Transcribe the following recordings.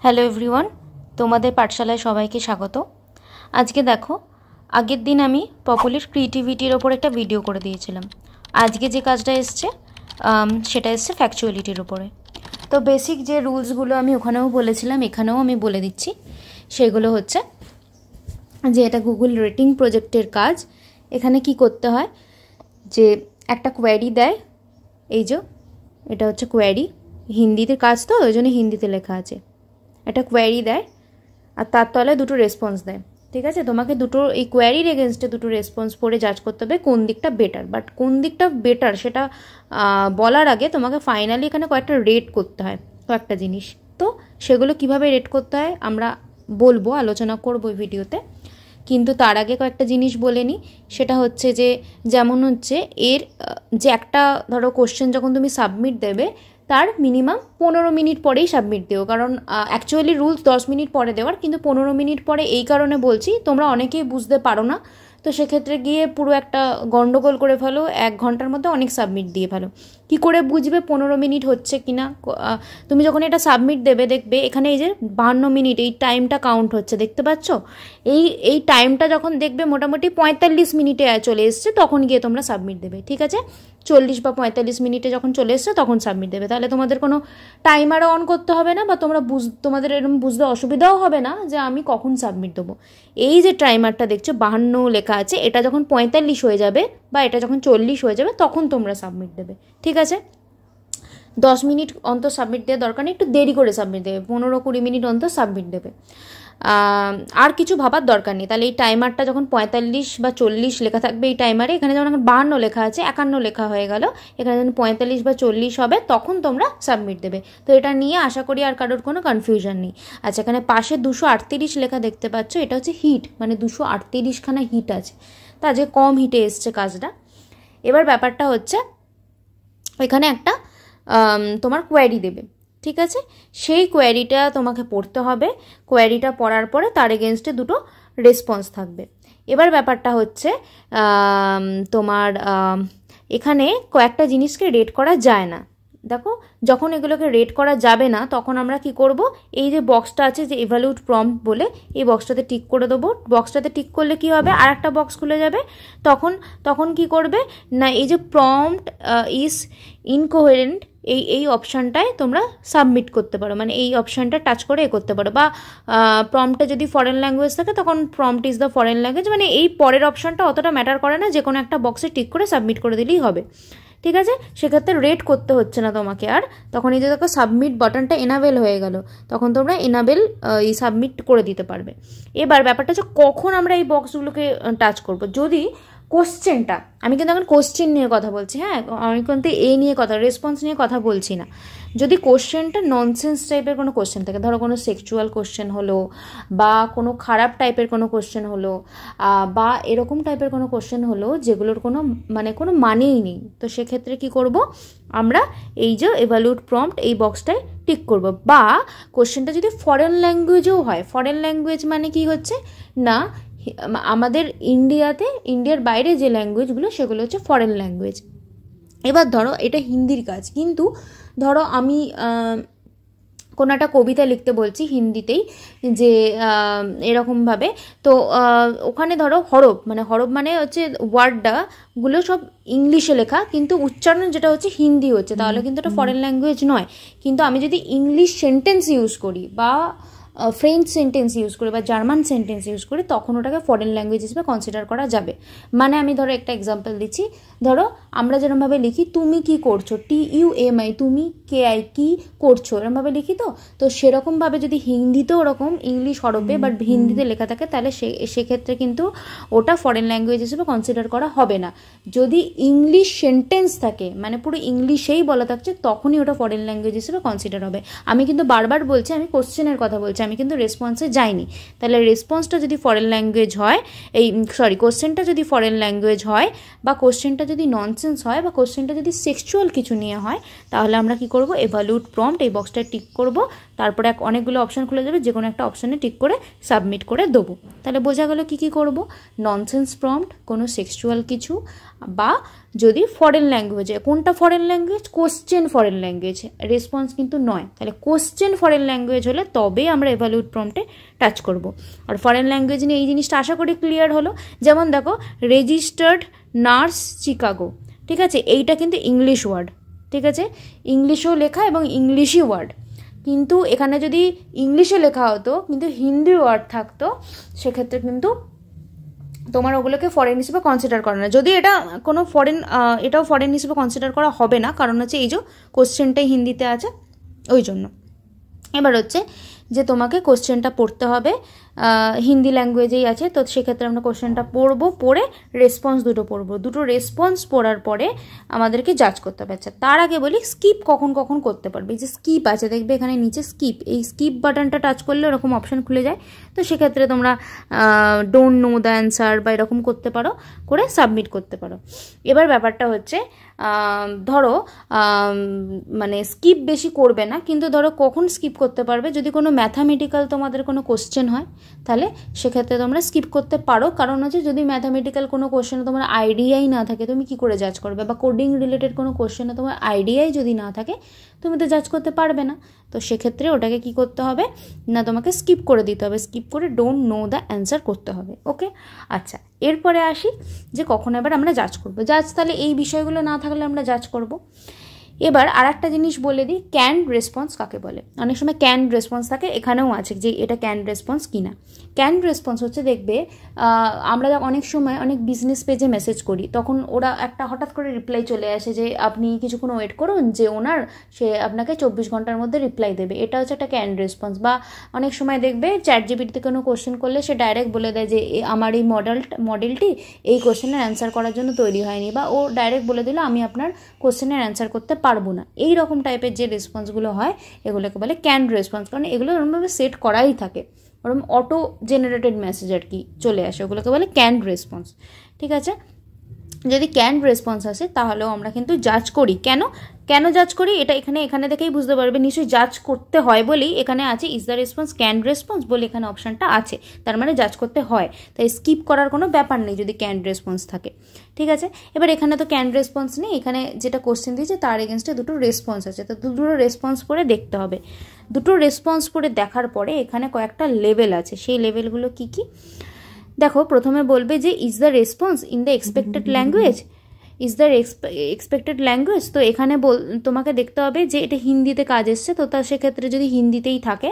Hello everyone, তোমাদের পাঠশালায় সবাইকে স্বাগত। আজকে দেখো, আগের দিন আমি পপুলার ক্রিয়েটিভিটির ওপর একটা ভিডিও করে দিয়েছিলাম। আজকে যে কাজটা এসছে সেটা এসছে ফ্যাকচুয়ালিটির ওপরে। তো বেসিক যে রুলসগুলো আমি ওখানেও বলেছিলাম, এখানেও আমি বলে দিচ্ছি। সেগুলো হচ্ছে যে এটা গুগল রেটিং প্রজেক্টের কাজ। এখানে কি করতে হয়, যে একটা কোয়ারি দেয়, এই যে এটা হচ্ছে কোয়ারি, হিন্দিতে কাজ তো ওই জন্য হিন্দিতে লেখা আছে। একটা কোয়ারি দেয় আর তার তলায় দুটো রেসপন্স দেয়, ঠিক আছে? তোমাকে দুটো এই কোয়ারির এগেনস্টে দুটো রেসপন্স পড়ে জাজ করতে হবে কোন দিকটা বেটার। বাট কোন দিকটা বেটার সেটা বলার আগে তোমাকে ফাইনালি এখানে কয়েকটা রেট করতে হয়, কয়েকটা জিনিস। তো সেগুলো কিভাবে রেট করতে হয় আমরা বলবো, আলোচনা করবো এই ভিডিওতে। কিন্তু তার আগে কয়েকটা জিনিস বলে নিই। সেটা হচ্ছে যে যেমন হচ্ছে এর যে একটা ধরো কোশ্চেন যখন তুমি সাবমিট দেবে তার মিনিমাম 15 মিনিট পরেই সাবমিট দিও। কারণ অ্যাকচুয়ালি রুলস 10 মিনিট পরে দেওয়ার, কিন্তু 15 মিনিট পরে এই কারণে বলছি, তোমরা অনেকেই বুঝতে পারো না। তো সেক্ষেত্রে গিয়ে পুরো একটা গন্ডগোল করে ফেলো, 1 ঘন্টার মধ্যে অনেক সাবমিট দিয়ে ফেলো। কী করে বুঝবে 15 মিনিট হচ্ছে কি না? তুমি যখন এটা সাবমিট দেবে দেখবে এখানে এই যে 52 মিনিট এই টাইমটা কাউন্ট হচ্ছে, দেখতে পাচ্ছ? এই টাইমটা যখন দেখবে মোটামুটি 45 মিনিটে চলে এসছে, তখন গিয়ে তোমরা সাবমিট দেবে, ঠিক আছে? 40 বা 45 মিনিটে যখন চলে এসছে তখন সাবমিট দেবে। তাহলে তোমাদের কোনো টাইমারও অন করতে হবে না, বা তোমাদের এরকম বুঝতে অসুবিধাও হবে না যে আমি কখন সাবমিট দেবো। এই যে টাইমারটা দেখছো 52 লেখা আছে, এটা যখন 45 হয়ে যাবে বা এটা যখন 40 হয়ে যাবে তখন তোমরা সাবমিট দেবে, ঠিক আছে? 10 মিনিট অন্তর সাবমিট দেওয়ার দরকার নেই, একটু দেরি করে সাবমিট দেবে, 15-20 মিনিট অন্তর সাবমিট দেবে। আর কিছু ভাবার দরকার নেই। তাহলে এই টাইমারটা যখন 45 বা 40 লেখা থাকবে এই টাইমারে, এখানে যেমন 52 লেখা আছে, 51 লেখা হয়ে গেল, এখানে যখন 45 বা 40 হবে তখন তোমরা সাবমিট দেবে। তো এটা নিয়ে আশা করি আর কারোর কোনো কনফিউশন নেই। আচ্ছা, এখানে পাশে 238 লেখা দেখতে পাচ্ছ, এটা হচ্ছে হিট, মানে 238খানা হিট আছে, তা যে কম হিটে এসছে কাজটা। এবার ব্যাপারটা হচ্ছে এখানে একটা তোমার কোয়ারি দেবে, ঠিক আছে? সেই কোয়ারিটা তোমাকে পড়তে হবে। কোয়ারিটা পড়ার পরে তার এগেনস্টে দুটো রেসপন্স থাকবে। এবার ব্যাপারটা হচ্ছে তোমার এখানে কয়েকটা জিনিসকে রেট করা যায় না। দেখো, যখন এগুলোকে রেট করা যাবে না তখন আমরা কি করব, এই যে বক্সটা আছে যে ইভ্যালুয়েট প্রম্পট বলে, এই বক্সটাতে টিক করে দেবো। বক্সটাতে টিক করলে কি হবে, আর একটা বক্স খুলে যাবে। তখন কি করবে না, এই যে প্রম্পট ইজ ইনকোহেরেন্ট এই অপশানটায় তোমরা সাবমিট করতে পারো, মানে এই অপশানটা টাচ করে করতে পারো। বা প্রম্পটে যদি ফরেন ল্যাঙ্গুয়েজ থাকে তখন prompt is the foreign language, মানে এই পরের অপশানটা অতটা ম্যাটার করে না, যে কোনো একটা বক্সে টিক করে সাবমিট করে দিলেই হবে, ঠিক আছে? সেক্ষেত্রে রেট করতে হচ্ছে না তোমাকে আর। তখন এই যে দেখো সাবমিট বাটনটা এনাবেল হয়ে গেল, তখন তোমরা এনাবেল এই সাবমিট করে দিতে পারবে। এবার ব্যাপারটা হচ্ছে কখন আমরা এই বক্সগুলোকে টাচ করব। যদি কোশ্চেনটা, আমি কিন্তু এখন কোশ্চেন নিয়ে কথা বলছি, হ্যাঁ, আমি কিন্তু এই নিয়ে কথা, রেসপন্স নিয়ে কথা বলছি না। যদি কোশ্চেনটা ননসেন্স টাইপের কোনো কোশ্চেন থাকে, ধরো কোনো সেক্সুয়াল কোশ্চেন হলো, বা কোনো খারাপ টাইপের কোনো কোশ্চেন হলো, বা এরকম টাইপের কোনো কোশ্চেন হলো যেগুলোর কোনো কোনো মানেই নেই, তো সেক্ষেত্রে কি করব আমরা, এই যে এভালুয়েট প্রম্পট এই বক্সটায় টিক করব। বা কোশ্চেনটা যদি ফরেন ল্যাঙ্গুয়েজেও হয়, ফরেন ল্যাঙ্গুয়েজ মানে কি হচ্ছে না, আমাদের ইন্ডিয়ার বাইরে যে ল্যাঙ্গুয়েজগুলো সেগুলো হচ্ছে ফরেন ল্যাঙ্গুয়েজ। এবার ধরো এটা হিন্দির কাজ, কিন্তু ধরো আমি কোনো একটা কবিতা লিখতে বলছি হিন্দিতেই, যে এরকমভাবে, তো ওখানে ধরো হরফ মানে হচ্ছে ওয়ার্ডগুলো সব ইংলিশে লেখা, কিন্তু উচ্চারণ যেটা হচ্ছে হিন্দি হচ্ছে, তাহলে কিন্তু এটা ফরেন ল্যাঙ্গুয়েজ নয়। কিন্তু আমি যদি ইংলিশ সেন্টেন্স ইউজ করি, বা ফ্রেঞ্চ সেন্টেন্স ইউজ করি, বা জার্মান সেন্টেন্স ইউজ করি, তখন ওটাকে ফরেন ল্যাঙ্গুয়েজ হিসেবে কনসিডার করা যাবে। মানে আমি ধরো একটা এক্সাম্পল দিচ্ছি, ধরো আমরা যেরকমভাবে লিখি তুমি কি করছো, TUMI, তুমি KI কি করছো, এরকমভাবে লিখি। তো সেরকমভাবে যদি হিন্দিতেও ওরকম ইংলিশ হরফে বা হিন্দিতে লেখা থাকে, তাহলে সেক্ষেত্রে কিন্তু ওটা ফরেন ল্যাঙ্গুয়েজ হিসেবে কনসিডার করা হবে না। যদি ইংলিশ সেন্টেন্স থাকে, মানে পুরো ইংলিশেই বলা থাকছে, তখনই ওটা ফরেন ল্যাঙ্গুয়েজ হিসেবে কনসিডার হবে। আমি কিন্তু বারবার বলছি, আমি কোশ্চেনের কথা বলছি, আমি কিন্তু রেসপন্সে যাইনি। তাহলে রেসপন্সটা যদি ফরেন ল্যাঙ্গুয়েজ হয়, কোশ্চেনটা যদি ফরেন ল্যাঙ্গুয়েজ হয়, বা কোশ্চেনটা যদি ননসেন্স হয়, বা কোশ্চেনটা যদি সেক্সুয়াল কিছু নিয়ে হয়, তাহলে আমরা কি করব, এভালুয়েট প্রম্পট এই বক্সটা টিক করব, তারপরে অনেকগুলো অপশান খুলে যাবে, যে কোনো একটা অপশানে টিক করে সাবমিট করে দেবো। তাহলে বোঝা গেল কী কী করব, ননসেন্স প্রম্পট, কোনো সেক্সুয়াল কিছু, বা যদি ফরেন ল্যাঙ্গুয়েজে, কোনটা foreign language, question foreign language, response কিন্তু নয়। তাহলে কোশ্চেন ফরেন ল্যাঙ্গুয়েজ হলে তবে আমরা এভালুয়েট প্রম্পটে টাচ করব। আর ফরেন ল্যাঙ্গুয়েজ নিয়ে এই জিনিসটা আশা করি ক্লিয়ার হলো। যেমন দেখো, রেজিস্টার্ড নার্স চিকাগো, ঠিক আছে, এইটা কিন্তু ইংলিশ ওয়ার্ড, ঠিক আছে, ইংলিশেও লেখা এবং ইংলিশই ওয়ার্ড, কিন্তু এখানে যদি ইংলিশে লেখা হতো কিন্তু হিন্দি ওয়ার্ড থাকতো, সেক্ষেত্রে কিন্তু তোমার ওগুলোকে ফরেন হিসেবে কনসিডার করে না। যদি এটা কোনো এটাও ফরেন হিসেবে কনসিডার করা হবে না, কারণ হচ্ছে এই যে কোশ্চেনটাই হিন্দিতে আছে ওই জন্য। এবার হচ্ছে যে তোমাকে কোশ্চেনটা পড়তে হবে, হিন্দি ল্যাঙ্গুয়েজেই আছে, তো সেক্ষেত্রে আমরা কোশ্চেনটা পড়বো, পড়ে রেসপন্স দুটো পড়বো, দুটো রেসপন্স পড়ার পরে আমাদেরকে জাজ করতে হবে। আচ্ছা, তার আগে বলি স্কিপ কখন কখন করতে পারবে। এই যে স্কিপ আছে, দেখবে এখানে নিচে স্কিপ, এই স্কিপ বাটনটা টাচ করলে এরকম অপশান খুলে যায়, তো সেক্ষেত্রে তোমরা ডোন্ট নো দ্য অ্যান্সার বা এরকম করতে পারো, করে সাবমিট করতে পারো। এবার ব্যাপারটা হচ্ছে ধরো মানে স্কিপ বেশি করবে না, কিন্তু ধরো কখন স্কিপ করতে পারবে, যদি কোনো ম্যাথামেটিক্যাল তোমাদের কোনো কোশ্চেন হয়, তাহলে সেক্ষেত্রে তোমরা স্কিপ করতে পারো। কারণ হচ্ছে যদি ম্যাথামেটিক্যাল কোনো কোশ্চেনে তোমার আইডিয়াই না থাকে, তুমি কি করে জাজ করবে, বা কোডিং রিলেটেড কোনো কোশ্চেনে তোমার আইডিয়াই যদি না থাকে, তুমি তো জাজ করতে পারবে না। তো সেক্ষেত্রে ওটাকে কি করতে হবে না, তোমাকে স্কিপ করে দিতে হবে, স্কিপ করে ডোন্ট নো দ্য অ্যান্সার করতে হবে। ওকে, আচ্ছা, এরপরে আসি যে কখন এবার আমরা জাজ করবো। জাজ তাহলে এই বিষয়গুলো না থাকলে আমরা জাজ করব। এবার আর একটা জিনিস বলে দিই, ক্যান্ড রেসপন্স কাকে বলে। অনেক সময় ক্যান্ড রেসপন্স থাকে, এখানেও আছে যে এটা ক্যান্ড রেসপন্স কিনা। ক্যান্ড রেসপন্স হচ্ছে, দেখবে আমরা অনেক সময় অনেক বিজনেস পেজে মেসেজ করি, তখন ওরা একটা হঠাৎ করে রিপ্লাই চলে আসে যে আপনি কিছুক্ষণ ওয়েট করুন, যে সে আপনাকে 24 ঘন্টার মধ্যে রিপ্লাই দেবে। এটা হচ্ছে একটা ক্যান্ড রেসপন্স। বা অনেক সময় দেখবে চ্যাটজিপিটিতে কোনো কোশ্চেন করলে সে ডাইরেক্ট বলে দেয় যে আমার এই মডেলটি এই কোশ্চেনের অ্যান্সার করার জন্য তৈরি হয়নি, বা ও ডাইরেক্ট বলে দিল আমি আপনার কোশ্চেনের অ্যান্সার করতে পারবো না। এই রকম টাইপের যে রেসপন্সগুলো হয় এগুলোকে বলে ক্যান্ড রেসপন্স, কারণ এগুলো ওরকমভাবে সেট করাই থাকে, ওরকম অটো জেনারেটেড মেসেজ আর কি চলে আসে, ওগুলোকে বলে ক্যান্ড রেসপন্স। ঠিক আছে, যদি ক্যান্ড রেসপন্স আসে তাহলেও আমরা কিন্তু জাজ করি। কেন জাজ করি এটা এখানে দেখেই বুঝতে পারবে, নিশ্চয়ই জাজ করতে হয় বলেই এখানে আছে ইজ দ্য রেসপন্স ক্যান্ড রেসপন্স বলে এখানে অপশানটা আছে, তার মানে জাজ করতে হয়, তাই স্কিপ করার কোনো ব্যাপার নেই যদি ক্যান্ড রেসপন্স থাকে। ঠিক আছে, এবার এখানে তো ক্যান্ড রেসপন্স নেই, এখানে যেটা কোশ্চেন দিয়েছে তার এগেনস্টে দুটো রেসপন্স আছে, তো দুটো রেসপন্স পড়ে দেখতে হবে। দুটো রেসপন্স পড়ে দেখার পরে এখানে কয়েকটা লেভেল আছে, সেই লেভেলগুলো কি কি দেখো। প্রথমে বলবে যে is the response in the expected language, is the expected language. তো এখানে তোমাকে দেখতে হবে যে এটা হিন্দিতে কাজ এসছে, তো তার সেক্ষেত্রে যদি হিন্দিতেই থাকে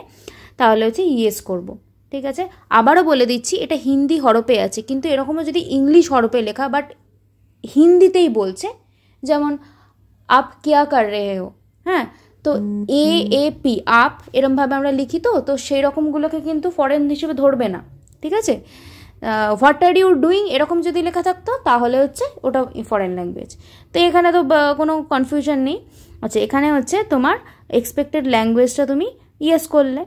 তাহলে হচ্ছে ইয়েস করব। ঠিক আছে, আবারও বলে দিচ্ছি এটা হিন্দি হরপে আছে, কিন্তু এরকমও যদি ইংলিশ হরপে লেখা বাট হিন্দিতেই বলছে, যেমন আপ কিয়া কর রেহে হো, হ্যাঁ, তো AAP আপ এরমভাবে আমরা লিখি, তো সেই রকমগুলোকে কিন্তু ফরেন হিসেবে ধরবে না। ঠিক আছে, হোয়াট আর ইউ ডুইং এরকম যদি লেখা থাকতো তাহলে হচ্ছে ওটা ফরেন ল্যাঙ্গুয়েজ। তো এখানে তো কোনো কনফিউশন নেই। আচ্ছা, এখানে হচ্ছে তোমার এক্সপেক্টেড ল্যাঙ্গুয়েজটা তুমি ইয়েস করলে,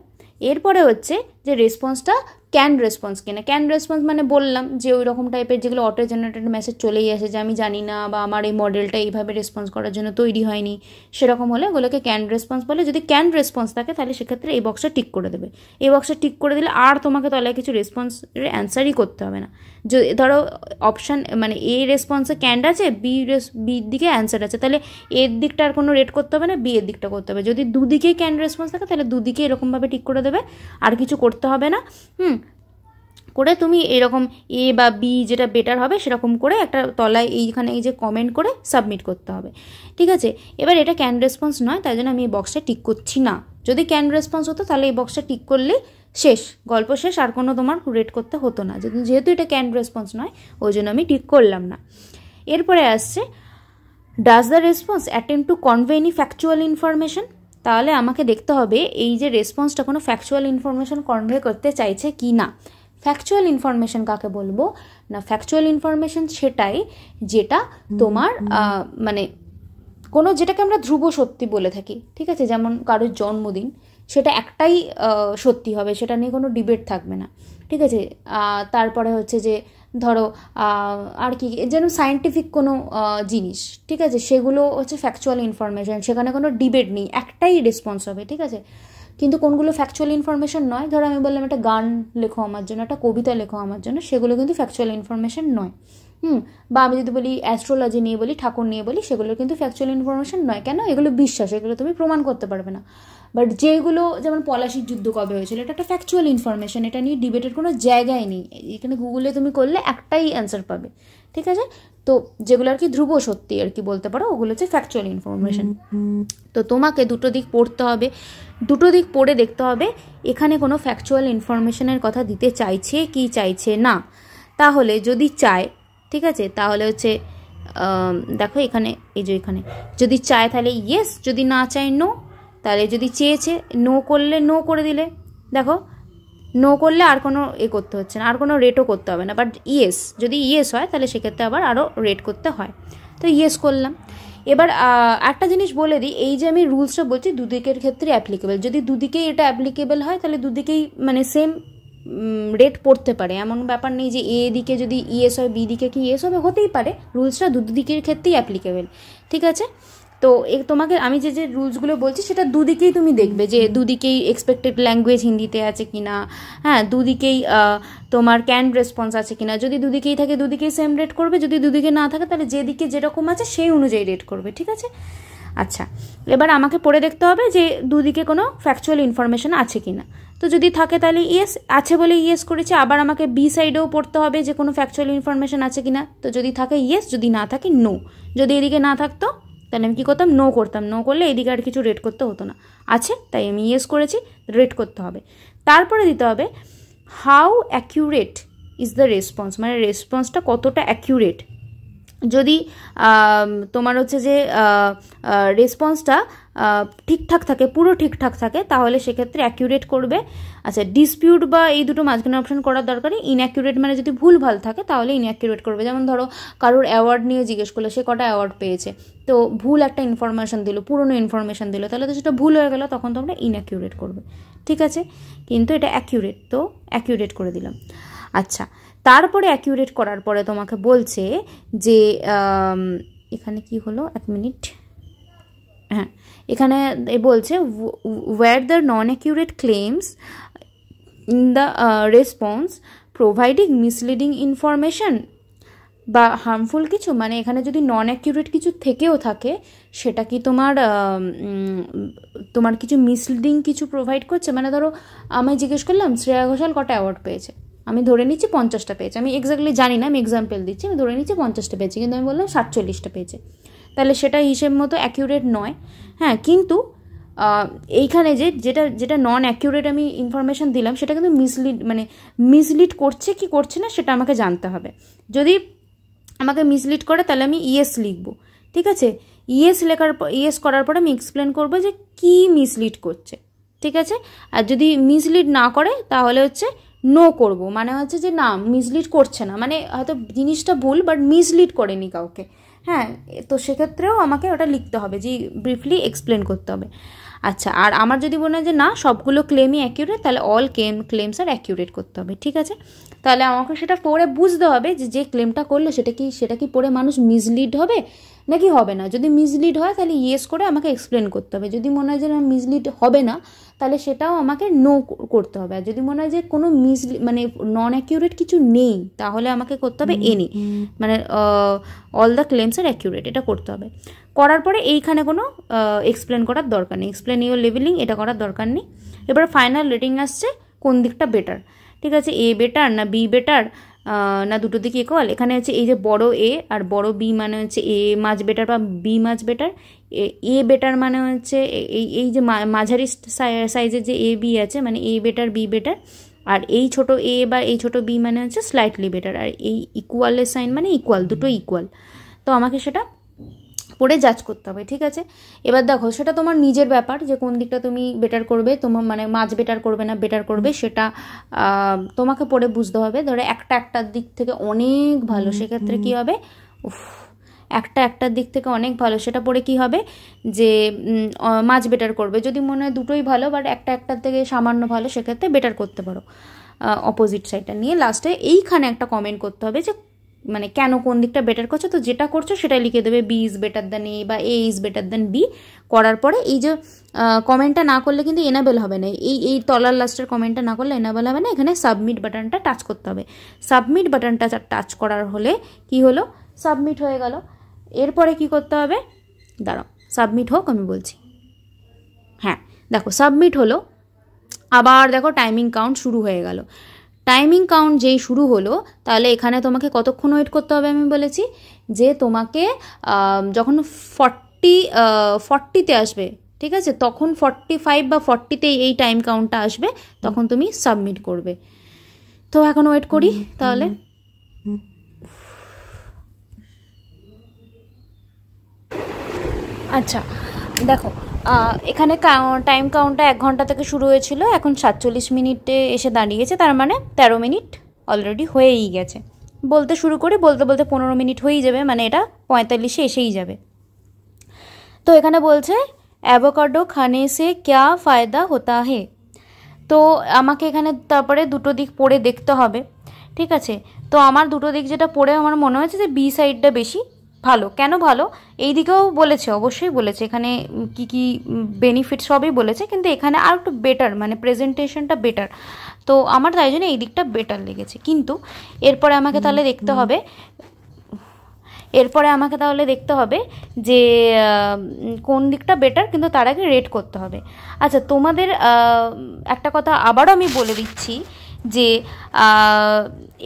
এরপরে হচ্ছে যে রেসপন্সটা ক্যান রেসপন্স কিনা। ক্যান রেসপন্স মানে বললাম যে ওই রকম টাইপের যেগুলো অটো জেনারেটেড মেসেজ চলেই আসে যে আমি জানি না, বা আমার এই মডেলটা এইভাবে রেসপন্স করার জন্য তৈরি হয়নি, সেরকম হলে ওগুলোকে ক্যান রেসপন্স বলে। যদি ক্যান রেসপন্স থাকে তাহলে সেক্ষেত্রে এই বক্সটা টিক করে দেবে। এই বক্সটা টিক করে দিলে আর তোমাকে তাহলে কিছু রেসপন্সের অ্যান্সারই করতে হবে না। যদি ধরো অপশান মানে এ রেসপন্সে ক্যান্ড আছে, বির দিকে অ্যান্সার আছে, তাহলে এর দিকটা আর কোনো রেট করতে হবে না, বি এর দিকটা করতে হবে। যদি দুদিকেই ক্যান রেসপন্স থাকে তাহলে দুদিকে এরকমভাবে টিক করে দেবে, আর কিছু করতে হবে না। করে তুমি এরকম এ বা বি যেটা বেটার হবে সেরকম করে একটা তলায় এইখানে এই যে কমেন্ট করে সাবমিট করতে হবে। ঠিক আছে, এবার এটা ক্যান রেসপন্স নয়, তাই জন্য আমি এই বক্সটা টিক করছি না। যদি ক্যান রেসপন্স হতো তাহলে এই বক্সটা টিক করলেই শেষ, গল্প শেষ, আর কোনো তোমার রেট করতে হতো না। যেহেতু এটা ক্যান রেসপন্স নয় ওই জন্য আমি টিক করলাম না। এরপরে আসছে does the response attempt to convey any factual information. তাহলে আমাকে দেখতে হবে এই যে রেসপন্সটা কোনো ফ্যাকচুয়াল ইনফরমেশন কনভে করতে চাইছে কি না। ফ্যাকচুয়াল ইনফরমেশন কাকে বলবো না, ফ্যাকচুয়াল ইনফরমেশন সেটাই যেটা তোমার মানে কোনো যেটাকে আমরা ধ্রুব সত্যি বলে থাকি। ঠিক আছে, যেমন কারোর জন্মদিন, সেটা একটাই সত্যি হবে, সেটা নিয়ে কোনো ডিবেট থাকবে না, ঠিক আছে। তারপরে হচ্ছে যে ধরো আর কি যেন সায়েন্টিফিক কোনো জিনিস, ঠিক আছে, সেগুলো হচ্ছে ফ্যাকচুয়াল ইনফরমেশান, সেখানে কোনো ডিবেট নেই, একটাই রেসপন্স হবে, ঠিক আছে। কিন্তু কোনগুলো ফ্যাকচুয়াল ইনফরমেশান নয়, ধরো আমি বললাম একটা গান লেখো আমার জন্য, একটা কবিতা লেখো আমার জন্য, সেগুলো কিন্তু ফ্যাকচুয়াল ইনফরমেশান নয়। বা আমি যদি বলি অ্যাস্ট্রোলজি নিয়ে বলি, ঠাকুর নিয়ে বলি, সেগুলো কিন্তু ফ্যাকচুয়াল ইনফরমেশান নয়। কেন? এগুলো বিশ্বাস, এগুলো তুমি প্রমাণ করতে পারবে না। বাট যেগুলো যেমন পলাশির যুদ্ধ কবে হয়েছিল, এটা একটা ফ্যাকচুয়াল ইনফরমেশান, এটা নিয়ে ডিবেটের কোনো জায়গায় নেই। এখানে গুগলে তুমি করলে একটাই অ্যান্সার পাবে, ঠিক আছে। তো যেগুলো আর কি ধ্রুব সত্যি আর কি বলতে পারো, ওগুলো হচ্ছে ফ্যাকচুয়াল ইনফরমেশান। তো তোমাকে দুটো দিক পড়তে হবে, দুটো দিক পড়ে দেখতে হবে এখানে কোনো ফ্যাকচুয়াল ইনফরমেশানের কথা দিতে চাইছে কি চাইছে না। তাহলে যদি চায়, ঠিক আছে, তাহলে হচ্ছে দেখো এখানে এই যে এখানে যদি চায় তাহলে ইয়েস, যদি না চায় নো। তাহলে যদি চেয়েছে নো করলে নো করে দিলে, দেখো নো করলে আর কোনো করতে হচ্ছে না, আর কোনো রেটও করতে হবে না। বাট ইয়েস, যদি ইয়েস হয় তাহলে সেক্ষেত্রে আবার আরও রেট করতে হয়। তো ইয়েস করলাম। এবার একটা জিনিস বলে দিই, এই যে আমি রুলসটা বলছি দুদিকের ক্ষেত্রে অ্যাপ্লিকেবল। যদি দুদিকেই এটা অ্যাপ্লিকেবল হয় তাহলে দুদিকেই মানে সেম রেট পড়তে পারে, এমন ব্যাপার নেই যে এ দিকে যদি ইয়েস হয় বি দিকে কি ইয়েস হবে, হতেই পারে। রুলসটা দুদিকের ক্ষেত্রেই অ্যাপ্লিকেবল, ঠিক আছে। তো তোমাকে আমি যে যে রুলসগুলো বলছি সেটা দুদিকেই তুমি দেখবে যে দুদিকেই এক্সপেক্টেড ল্যাঙ্গুয়েজ হিন্দিতে আছে কি না, হ্যাঁ, দুদিকেই তোমার ক্যান রেসপন্স আছে কি না। যদি দুদিকেই থাকে দুদিকেই সেম রেট করবে, যদি দুদিকে না থাকে তাহলে যেদিকে যেরকম আছে সেই অনুযায়ী রেট করবে, ঠিক আছে। আচ্ছা, এবার আমাকে পড়ে দেখতে হবে যে দুদিকে কোনো ফ্যাকচুয়াল ইনফরমেশান আছে কি না। তো যদি থাকে তাহলে ইয়েস, আছে বলে ইয়েস করেছে। আবার আমাকে বি সাইডেও পড়তে হবে যে কোনো ফ্যাকচুয়াল ইনফরমেশান আছে কি না। তো যদি থাকে ইয়েস, যদি না থাকে নো। যদি এদিকে না থাকতো তাহলে আমি কী করতাম, নো করতাম। নো করলে এদিকে আর কিছু রেট করতে হতো না। আছে তাই আমি ইয়েস করেছি, রেট করতে হবে। তারপরে দিতে হবে how accurate is the response, মানে রেসপন্সটা কতটা অ্যাকিউরেট। যদি তোমার হচ্ছে যে রেসপন্সটা ঠিকঠাক থাকে, পুরো ঠিকঠাক থাকে, তাহলে সেক্ষেত্রে অ্যাকিউরেট করবে। আচ্ছা, ডিসপিউট বা এই দুটো মাঝখানে অপশন করার দরকারই। ইনঅ্যাকিউরেট মানে যদি ভুল ভাল থাকে তাহলে ইনঅ্যাকিউরেট করবে। যেমন ধরো কারোর অ্যাওয়ার্ড নিয়ে জিজ্ঞেস করলো, সে কটা অ্যাওয়ার্ড পেয়েছে, তো ভুল একটা ইনফরমেশান দিল, পুরনো ইনফরমেশান দিল, তাহলে তো সেটা ভুল হয়ে গেল, তখন তোমরা ইনঅ্যাকিউরেট করবে, ঠিক আছে। কিন্তু এটা অ্যাকিউরেট, তো অ্যাকিউরেট করে দিলাম। আচ্ছা, তারপরে অ্যাকিউরেট করার পরে তোমাকে বলছে যে এখানে কি হলো, এক মিনিট, হ্যাঁ, এখানে বলছে were the non accurate claims in the response providing misleading information বা হার্মফুল কিছু, মানে এখানে যদি নন অ্যাকিউরেট কিছু থেকেও থাকে, সেটা কি তোমার কিছু মিসলিডিং কিছু প্রোভাইড করছে। মানে ধরো আমি জিজ্ঞেস করলাম শ্রেয়া ঘোষাল কটা অ্যাওয়ার্ড পেয়েছে, আমি ধরে নিচ্ছি 50টা পেয়েছে, আমি এক্স্যাক্টলি জানি না, আমি এক্সাম্পল দিচ্ছি, আমি ধরে নিচ্ছি 50টা পেয়েছি, কিন্তু আমি বললাম 47টা পেয়েছে, তাহলে সেটা হিসেব মতো অ্যাকিউরেট নয়। হ্যাঁ, কিন্তু এইখানে যেটা নন অ্যাকিউরেট আমি ইনফরমেশান দিলাম, সেটা কিন্তু মিসলিড করছে কি করছে না সেটা আমাকে জানতে হবে। যদি আমাকে মিসলিড করে তাহলে আমি ইয়েস লিখবো, ঠিক আছে। ইয়েস করার পর আমি এক্সপ্লেন করবো যে কি মিসলিড করছে, ঠিক আছে। আর যদি মিসলিড না করে তাহলে হচ্ছে নো করব, মানে হচ্ছে যে না মিসলিড করছে না, মানে হয়তো জিনিসটা ভুল বাট মিসলিড করেনি কাউকে, হ্যাঁ। তো সেক্ষেত্রেও আমাকে ওটা লিখতে হবে, যে ব্রিফলি এক্সপ্লেন করতে হবে। আচ্ছা, আর আমার যদি মনে হয় যে না সবগুলো ক্লেমই অ্যাকিউরেট, তাহলে অল ক্লেমস আর অ্যাকিউরেট করতে হবে, ঠিক আছে। তাহলে আমাকে সেটা পড়ে বুঝতে হবে যে ক্লেমটা করলো সেটা কি পড়ে মানুষ মিসলিড হবে নাকি হবে না। যদি মিসলিড হয় তাহলে ইয়েস করে আমাকে এক্সপ্লেন করতে হবে। যদি মনে হয় যে না মিসলিড হবে না, তাহলে সেটাও আমাকে নো করতে হবে। আর যদি মনে হয় যে কোনো মানে নন অ্যাকিউরেট কিছু নেই, তাহলে আমাকে করতে হবে এনি, মানে all the claims R accurate, এটা করতে হবে। করার পরে এইখানে কোনো এক্সপ্লেন করার দরকার নেই, এক্সপ্লেন ইউর লেভেলিং এটা করার দরকার নেই। এবার ফাইনাল রেটিং আসছে কোন দিকটা বেটার, ঠিক আছে, এ বেটার না বি বেটার না দুটো দিকে ইকুয়াল। এখানে হচ্ছে এই যে বড় এ আর বড় বি মানে হচ্ছে এ মাছ বেটার বা বি মাছ বেটার। এ বেটার মানে হচ্ছে এই যে মাঝারি সাইজের যে এ বি আছে, মানে এ বেটার বি বেটার। আর এই ছোট এ বা এই ছোট বি মানে হচ্ছে স্লাইটলি বেটার। আর এই ইকুয়ালের সাইন মানে ইকুয়াল, দুটো ইকুয়াল। তো আমাকে সেটা পড়ে জাজ করতে হবে, ঠিক আছে। এবার দেখো সেটা তোমার নিজের ব্যাপার যে কোন দিকটা তুমি বেটার করবে, তোমার মানে মাছ বেটার করবে না বেটার করবে, সেটা তোমাকে পড়ে বুঝতে হবে। ধরো একটার দিক থেকে অনেক ভালো, সেক্ষেত্রে কী হবে, একটার দিক থেকে অনেক ভালো, সেটা পড়ে কি হবে যে মাছ বেটার করবে। যদি মনে হয় দুটোই ভালো বাট একটার থেকে সামান্য ভালো, সেক্ষেত্রে বেটার করতে পারো অপোজিট সাইডটা নিয়ে। লাস্টে এইখানে একটা কমেন্ট করতে হবে যে মানে কেন কোন দিকটা বেটার করছো, তো যেটা করছো সেটাই লিখে দেবে, B is better than a বা এ ইজ বেটার দ্যান বি। করার পরে এই যে কমেন্টটা না করলে কিন্তু এনাবেল হবে না, এই তলার লাস্টের কমেন্টটা না করলে এনাবেল হবে না। এখানে সাবমিট বাটনটা টাচ করতে হবে। সাবমিট বাটনটা টাচ করার হলে কি হলো, সাবমিট হয়ে গেল। এরপরে কি করতে হবে, দাঁড়াও সাবমিট হোক আমি বলছি। হ্যাঁ দেখো সাবমিট হলো, আবার দেখো টাইমিং কাউন্ট শুরু হয়ে গেল। টাইমিং কাউন্ট যেই শুরু হলো, তাহলে এখানে তোমাকে কতক্ষণ ওয়েট করতে হবে আমি বলেছি যে তোমাকে যখন 40তে আসবে, ঠিক আছে, তখন 45 বা 40তে এই টাইম কাউন্টটা আসবে, তখন তুমি সাবমিট করবে। তো এখন ওয়েট করি তাহলে। আচ্ছা দেখো এখানে টাইম কাউন্টটা 1 ঘন্টা থেকে শুরু হয়েছিল, এখন 47 মিনিটে এসে দাঁড়িয়েছে, তার মানে 13 মিনিট অলরেডি হয়েই গেছে। বলতে শুরু করি, বলতে বলতে 15 মিনিট হয়েই যাবে, মানে এটা 45-এ এসেই যাবে। তো এখানে বলছে অ্যাভোকাডো খানে সে ক্যা ফায়দা হোতা হে। তো আমাকে এখানে তারপরে দুটো দিক পড়ে দেখতে হবে, ঠিক আছে। তো আমার দুটো দিক যেটা পড়ে আমার মনে হয়েছে যে বি সাইডটা বেশি ভালো। কেন ভালো, এই দিকেও বলেছে, অবশ্যই বলেছে, এখানে কি কি বেনিফিট সবই বলেছে, কিন্তু এখানে আর একটু বেটার, মানে প্রেজেন্টেশনটা বেটার। তো আমার তাই জন্য এই দিকটা বেটার লেগেছে। কিন্তু এরপরে আমাকে তাহলে দেখতে হবে যে কোন দিকটা বেটার, কিন্তু তার আগে রেট করতে হবে। আচ্ছা তোমাদের একটা কথা আবারও আমি বলে দিচ্ছি যে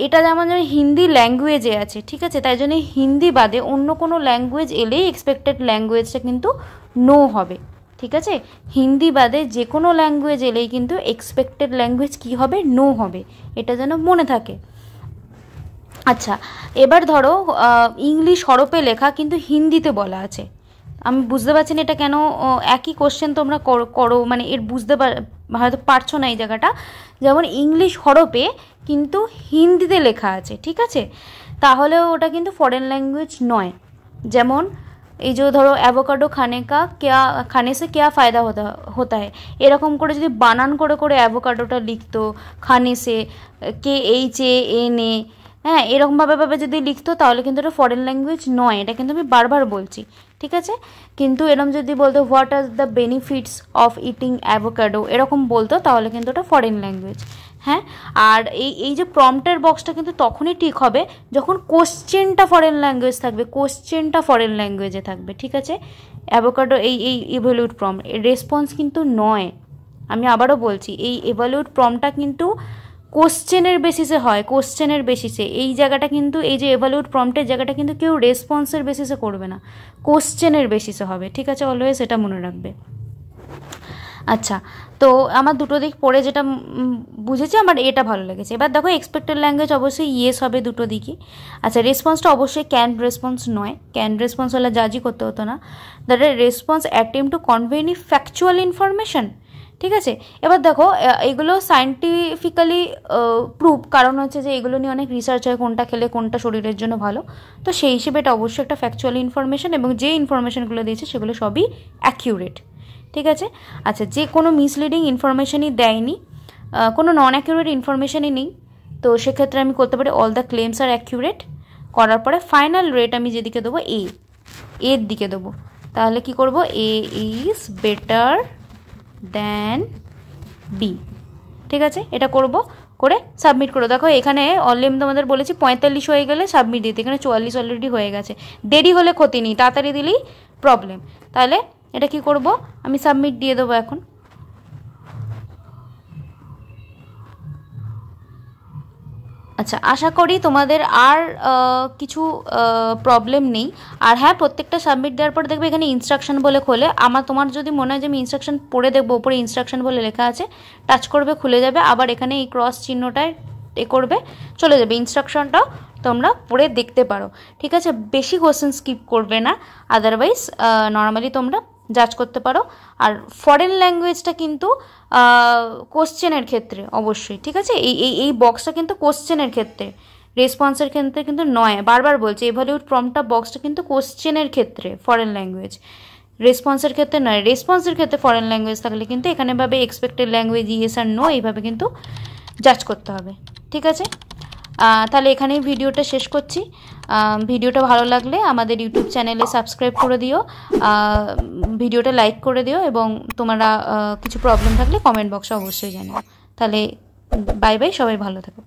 এটা যেমন হিন্দি ল্যাঙ্গুয়েজে আছে, ঠিক আছে, তাই জন্য হিন্দি বাদে অন্য কোনো ল্যাঙ্গুয়েজ এলেই এক্সপেক্টেড ল্যাঙ্গুয়েজটা কিন্তু নো হবে, ঠিক আছে। হিন্দি বাদে যে কোনো ল্যাঙ্গুয়েজ এলেই কিন্তু এক্সপেক্টেড ল্যাঙ্গুয়েজ কী হবে, নো হবে, এটা যেন মনে থাকে। আচ্ছা এবার ধরো ইংলিশ হরফে লেখা কিন্তু হিন্দিতে বলা আছে, আমি বুঝতে পারছি না এটা কেন একই কোশ্চেন তোমরা করো, মানে এর বুঝতে হয়তো পারছো না এই জায়গাটা। যেমন ইংলিশ হরফে কিন্তু হিন্দিতে লেখা আছে, ঠিক আছে, তাহলেও ওটা কিন্তু ফরেন ল্যাঙ্গুয়েজ নয়। যেমন এই যে ধরো অ্যাভোকাডো খানে সে ক্যা ফায়দা হোতা হয়, এরকম করে যদি বানান করে করে অ্যাভোকাডোটা লিখতো, খানে সে KHANA, হ্যাঁ এরকমভাবে যদি লিখতো তাহলে কিন্তু এটা ফরেন ল্যাঙ্গুয়েজ নয়, এটা কিন্তু আমি বারবার বলছি, ঠিক আছে। কিন্তু এরকম যদি বলতো what are the benefits of eating avocado, এরকম বলতো, তাহলে কিন্তু ওটা ফরেন ল্যাঙ্গুয়েজ। হ্যাঁ আর এই যে প্রম্পটের বক্সটা কিন্তু তখনই ঠিক হবে যখন কোশ্চেনটা ফরেন ল্যাঙ্গুয়েজ থাকবে, কোশ্চেনটা ফরেন ল্যাঙ্গুয়েজে থাকবে, ঠিক আছে। অ্যাভোকাডো এই ইভ্যালুয়েট প্রম্পট, রেসপন্স কিন্তু নয়। আমি আবারও বলছি, এই ইভ্যালুয়েট প্রম্পটটা কিন্তু কোশ্চেনের বেসিসে হয়, কোশ্চেনের বেসিসে। এই জায়গাটা কিন্তু, এই যে এভালুয়েট প্রম্পটের জায়গাটা কিন্তু কেউ রেসপন্সের বেসিসে করবে না, কোশ্চেনের বেসিসে হবে, ঠিক আছে, অলওয়েজ এটা মনে রাখবে। আচ্ছা তো আমার দুটো দিক পড়ে যেটা বুঝেছি, আমার এটা ভালো লেগেছে। এবার দেখো এক্সপেক্টেড ল্যাঙ্গুয়েজ অবশ্যই ইয়েস হবে দুটো দিকই। আচ্ছা রেসপন্সটা অবশ্যই ক্যান রেসপন্স নয়, ক্যান রেসপন্স হলে জাজই করতে হতো না, that response attempt to convey any factual information, ঠিক আছে। এবার দেখো এগুলো সায়েন্টিফিক্যালি প্রুভ, কারণ হচ্ছে যে এগুলো নিয়ে অনেক রিসার্চ হয়, কোনটা খেলে কোনটা শরীরের জন্য ভালো, তো সেই হিসেবে এটা অবশ্যই একটা ফ্যাকচুয়াল ইনফরমেশন, এবং যে ইনফরমেশনগুলো দিয়েছে সেগুলো সবই অ্যাকিউরেট, ঠিক আছে। আচ্ছা যে কোনো মিসলিডিং ইনফরমেশনই দেয়নি, কোনো নন অ্যাকিউরেট ইনফরমেশনই নেই, তো সেক্ষেত্রে আমি করতে পারি all the claims R accurate. করার পরে ফাইনাল রেট আমি যেদিকে দেবো এর দিকে দেবো, তাহলে কি করব, এ ইজ বেটার দেন বি, ঠিক আছে, এটা করব, করে সাবমিট করো। দেখো এখানে অলরেডি আমি তোমাদের বলেছি 45 হয়ে গেলে সাবমিট দিতে, এখানে 44 অলরেডি হয়ে গেছে। দেরি হলে ক্ষতি নেই, তাড়াতাড়ি দিলেই প্রবলেম। তাহলে এটা কি করব, আমি সাবমিট দিয়ে দেবো এখন। আচ্ছা আশা করি তোমাদের আর কিছু প্রবলেম নেই। আর হ্যাঁ প্রত্যেকটা সাবমিট দেওয়ার পর দেখবে এখানে ইনস্ট্রাকশন বলে খোলে, তোমার যদি মনে হয় যে আমি ইনস্ট্রাকশন পড়ে দেখবো, ওপরে ইনস্ট্রাকশন বলে লেখা আছে, টাচ করবে খুলে যাবে, আবার এখানে এই ক্রস চিহ্নটায় করবে চলে যাবে, ইনস্ট্রাকশনটাও তোমরা পড়ে দেখতে পারো, ঠিক আছে। বেশি কোশ্চেন স্কিপ করবে না, আদারওয়াইজ নর্মালি তোমরা জাজ করতে পারো। আর ফরেন ল্যাঙ্গুয়েজটা কিন্তু কোশ্চেনের ক্ষেত্রে অবশ্যই, ঠিক আছে, এই বক্সটা কিন্তু কোশ্চেনের ক্ষেত্রে, রেসপন্সের ক্ষেত্রে কিন্তু নয়। বারবার বলছি এভালুয়েট প্রম্পটটা বক্সটা কিন্তু কোশ্চেনের ক্ষেত্রে ফরেন ল্যাঙ্গুয়েজ, রেসপন্সের ক্ষেত্রে নয়। রেসপন্সের ক্ষেত্রে ফরেন ল্যাঙ্গুয়েজ থাকলে কিন্তু এখানে ভাবে এক্সপেক্টেড ল্যাঙ্গুয়েজ ইয়েস আর নো এইভাবে কিন্তু জাজ করতে হবে। ঠিক আছে, তাহলে এখানেই ভিডিওটা শেষ করছি। ভিডিওটা ভালো লাগলে আমাদের ইউটিউব চ্যানেলে সাবস্ক্রাইব করে দিও, ভিডিওটা লাইক করে দিও, এবং তোমরা কিছু প্রবলেম থাকলে কমেন্ট বক্সে অবশ্যই জানিও। তাহলে বাই বাই, সবাই ভালো থেকো।